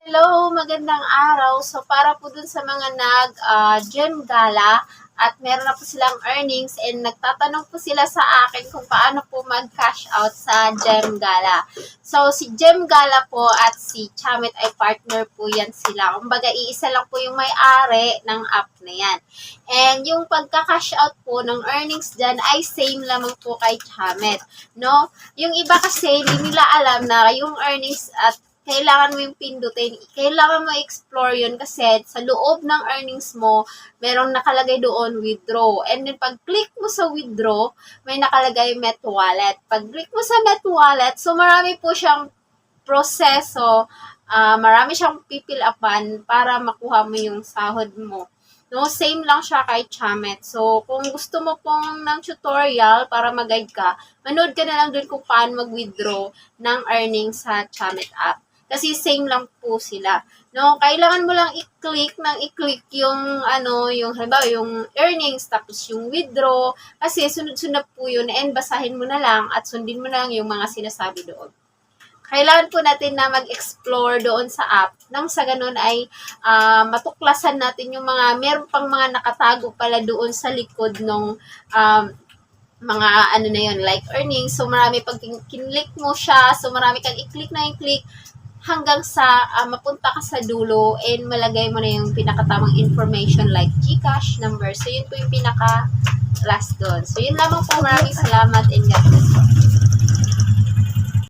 Hello, magandang araw. So, para po dun sa mga gem gala at meron na po silang earnings and nagtatanong po sila sa akin kung paano po mag-cash out sa gem gala. So, si gem gala po at si Chamit ay partner po yan sila. Kumbaga, iisa lang po yung may-ari ng app na yan. And yung pagka-cash out po ng earnings dyan ay same lamang po kay Chamit. No? Yung iba kasi, hindi nila alam na yung earnings at kailangan mo yung pindutin, kailangan mo explore yun kasi sa loob ng earnings mo, merong nakalagay doon withdraw. And then pag click mo sa withdraw, may nakalagay Met Wallet. Pag click mo sa Met Wallet, so marami po siyang proseso, marami siyang pipil-upan para makuha mo yung sahod mo. No, same lang siya kay Chamit. So, kung gusto mo pong ng tutorial para mag-guide ka, manood ka na lang dun kung paano mag-withdraw ng earnings sa Chamit app. Kasi same lang po sila. No, kailangan mo lang i-click yung yung halimbawa yung earnings tapos yung withdraw kasi sunod-sunod po yun and basahin mo na lang at sundin mo na lang yung mga sinasabi doon. Kailangan po natin na mag-explore doon sa app nang sa ganun ay matuklasan natin yung meron pang mga nakatago pala doon sa likod ng mga na yun, like earnings. So, marami pag kinlik mo siya, so marami kang i-click na i-click hanggang sa mapunta ka sa dulo and malagay mo na yung pinakatamang information like GCash number. So, yun po yung pinaka last doon. So, yun lamang po. Maraming salamat and God bless.